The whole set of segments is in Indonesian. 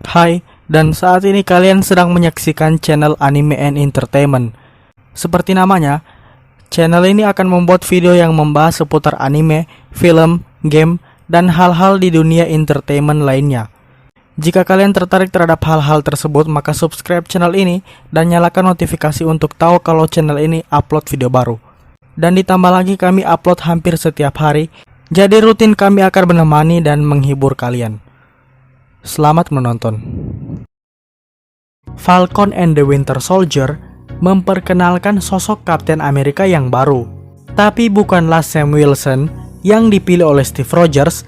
Hai, dan saat ini kalian sedang menyaksikan channel Anime and Entertainment. Seperti namanya, channel ini akan membuat video yang membahas seputar anime, film, game, dan hal-hal di dunia entertainment lainnya. Jika kalian tertarik terhadap hal-hal tersebut, maka subscribe channel ini dan nyalakan notifikasi untuk tahu kalau channel ini upload video baru. Dan ditambah lagi kami upload hampir setiap hari, jadi rutin kami akan menemani dan menghibur kalian. Selamat menonton. Falcon and the Winter Soldier memperkenalkan sosok Kapten Amerika yang baru. Tapi bukanlah Sam Wilson yang dipilih oleh Steve Rogers,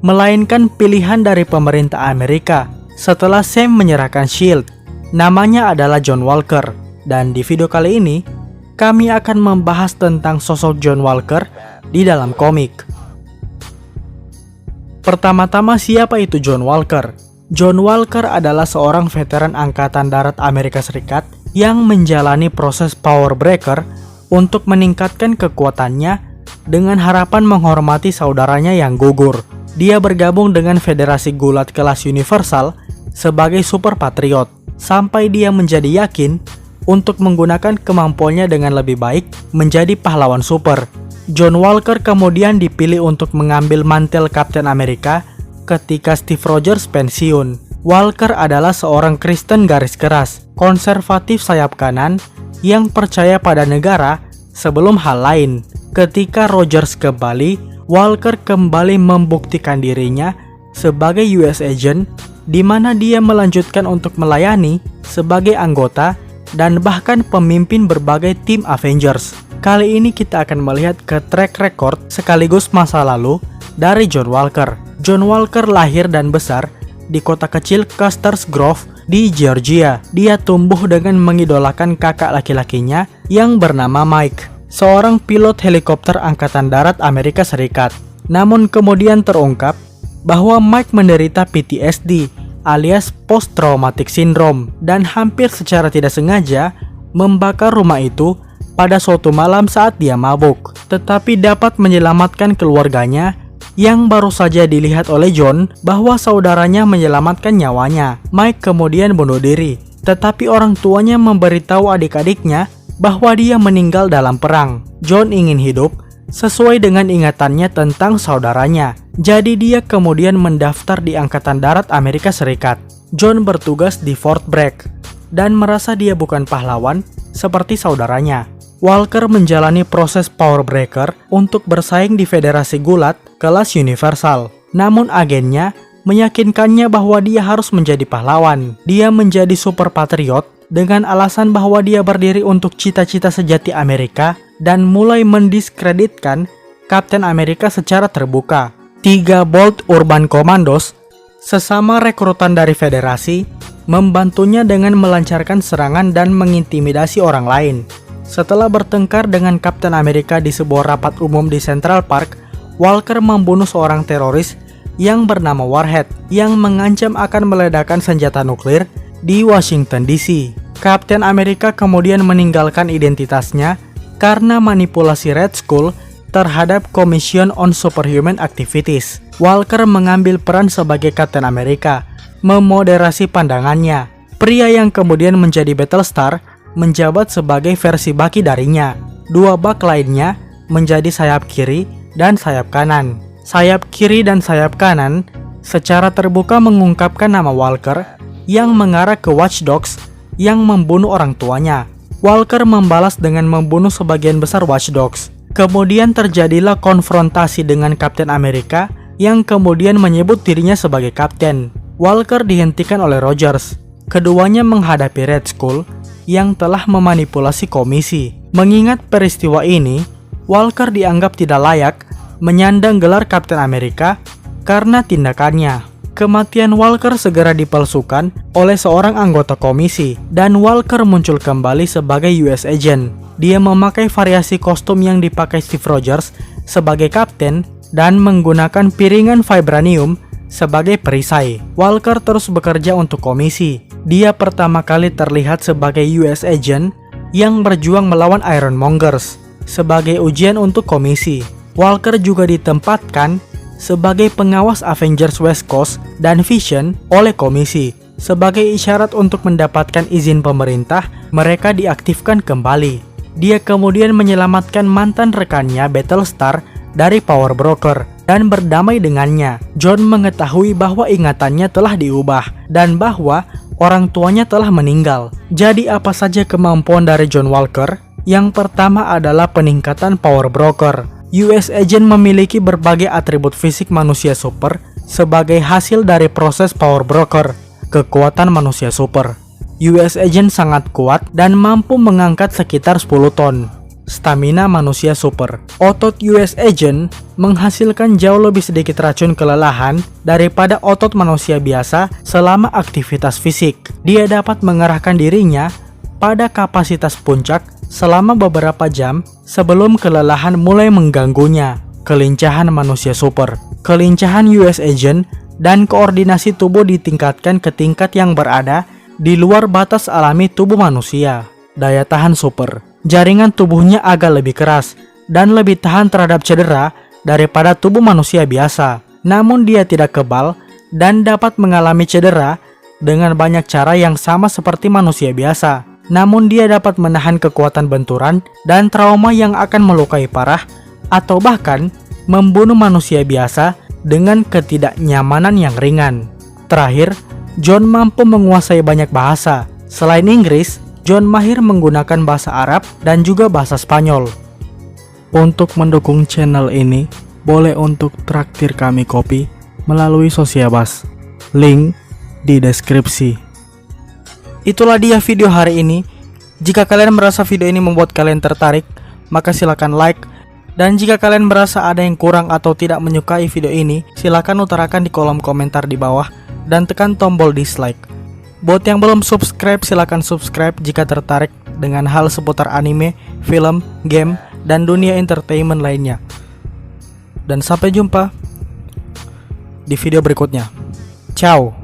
melainkan pilihan dari pemerintah Amerika setelah Sam menyerahkan SHIELD. Namanya adalah John Walker. Dan di video kali ini, kami akan membahas tentang sosok John Walker di dalam komik. Pertama-tama, siapa itu John Walker? John Walker adalah seorang veteran Angkatan Darat Amerika Serikat yang menjalani proses Power Breaker untuk meningkatkan kekuatannya dengan harapan menghormati saudaranya yang gugur. Dia bergabung dengan Federasi Gulat kelas Universal sebagai Super Patriot, sampai dia menjadi yakin untuk menggunakan kemampuannya dengan lebih baik menjadi pahlawan super. John Walker kemudian dipilih untuk mengambil mantel Kapten Amerika ketika Steve Rogers pensiun. Walker adalah seorang Kristen garis keras, konservatif sayap kanan yang percaya pada negara sebelum hal lain. Ketika Rogers kembali, Walker kembali membuktikan dirinya sebagai US agent, di mana dia melanjutkan untuk melayani sebagai anggota dan bahkan pemimpin berbagai tim Avengers. Kali ini kita akan melihat ke track record sekaligus masa lalu dari John Walker. John Walker lahir dan besar di kota kecil Custer's Grove di Georgia. Dia tumbuh dengan mengidolakan kakak laki-lakinya yang bernama Mike, seorang pilot helikopter Angkatan Darat Amerika Serikat. Namun kemudian terungkap bahwa Mike menderita PTSD alias Post Traumatic Syndrome dan hampir secara tidak sengaja membakar rumah itu pada suatu malam saat dia mabuk, tetapi dapat menyelamatkan keluarganya yang baru saja dilihat oleh John bahwa saudaranya menyelamatkan nyawanya. Mike kemudian bunuh diri, tetapi orang tuanya memberitahu adik-adiknya bahwa dia meninggal dalam perang. John ingin hidup sesuai dengan ingatannya tentang saudaranya, jadi dia kemudian mendaftar di Angkatan Darat Amerika Serikat. John bertugas di Fort Bragg dan merasa dia bukan pahlawan seperti saudaranya. Walker menjalani proses Power Breaker untuk bersaing di Federasi Gulat kelas Universal. Namun agennya meyakinkannya bahwa dia harus menjadi pahlawan. Dia menjadi Super Patriot dengan alasan bahwa dia berdiri untuk cita-cita sejati Amerika dan mulai mendiskreditkan Kapten Amerika secara terbuka. 3 Bolt Urban Commandos, sesama rekrutan dari Federasi, membantunya dengan melancarkan serangan dan mengintimidasi orang lain. Setelah bertengkar dengan Kapten Amerika di sebuah rapat umum di Central Park, Walker membunuh seorang teroris yang bernama Warhead yang mengancam akan meledakkan senjata nuklir di Washington DC. Kapten Amerika kemudian meninggalkan identitasnya karena manipulasi Red Skull terhadap Commission on Superhuman Activities. Walker mengambil peran sebagai Kapten Amerika, memoderasi pandangannya. Pria yang kemudian menjadi Battlestar menjabat sebagai versi baki darinya. 2 bak lainnya menjadi sayap kiri dan sayap kanan. Sayap kiri dan sayap kanan secara terbuka mengungkapkan nama Walker yang mengarah ke Watch Dogs yang membunuh orang tuanya. Walker membalas dengan membunuh sebagian besar Watch Dogs. Kemudian terjadilah konfrontasi dengan Kapten Amerika yang kemudian menyebut dirinya sebagai kapten. Walker dihentikan oleh Rogers. Keduanya menghadapi Red Skull yang telah memanipulasi komisi. Mengingat peristiwa ini, Walker dianggap tidak layak menyandang gelar Kapten Amerika karena tindakannya. Kematian Walker segera dipalsukan oleh seorang anggota komisi dan Walker muncul kembali sebagai US agent. Dia memakai variasi kostum yang dipakai Steve Rogers sebagai kapten dan menggunakan piringan vibranium sebagai perisai. Walker terus bekerja untuk komisi. Dia pertama kali terlihat sebagai US agent yang berjuang melawan Ironmongers. Sebagai ujian untuk komisi, Walker juga ditempatkan sebagai pengawas Avengers West Coast dan Vision oleh komisi. Sebagai isyarat untuk mendapatkan izin pemerintah, mereka diaktifkan kembali. Dia kemudian menyelamatkan mantan rekannya Battlestar dari Power Broker dan berdamai dengannya. John mengetahui bahwa ingatannya telah diubah dan bahwa orang tuanya telah meninggal. Jadi apa saja kemampuan dari John Walker? Yang pertama adalah peningkatan Power Broker. US Agent memiliki berbagai atribut fisik manusia super sebagai hasil dari proses Power Broker. Kekuatan manusia super. US Agent sangat kuat dan mampu mengangkat sekitar 10 ton. Stamina manusia super. Otot US Agent menghasilkan jauh lebih sedikit racun kelelahan daripada otot manusia biasa selama aktivitas fisik. Dia dapat mengerahkan dirinya pada kapasitas puncak selama beberapa jam sebelum kelelahan mulai mengganggunya. Kelincahan manusia super. Kelincahan US Agent dan koordinasi tubuh ditingkatkan ke tingkat yang berada di luar batas alami tubuh manusia. Daya tahan super. Jaringan tubuhnya agak lebih keras dan lebih tahan terhadap cedera daripada tubuh manusia biasa. Namun dia tidak kebal dan dapat mengalami cedera dengan banyak cara yang sama seperti manusia biasa. Namun dia dapat menahan kekuatan benturan dan trauma yang akan melukai parah atau bahkan membunuh manusia biasa dengan ketidaknyamanan yang ringan. Terakhir, John mampu menguasai banyak bahasa. Selain Inggris, John mahir menggunakan bahasa Arab dan juga bahasa Spanyol. Untuk mendukung channel ini, boleh untuk traktir kami kopi melalui Sosiabas. Link di deskripsi. Itulah dia video hari ini. Jika kalian merasa video ini membuat kalian tertarik, maka silakan like. Dan jika kalian merasa ada yang kurang atau tidak menyukai video ini, silakan utarakan di kolom komentar di bawah dan tekan tombol dislike. Buat yang belum subscribe, silakan subscribe jika tertarik dengan hal seputar anime, film, game, dan dunia entertainment lainnya. Dan sampai jumpa di video berikutnya. Ciao.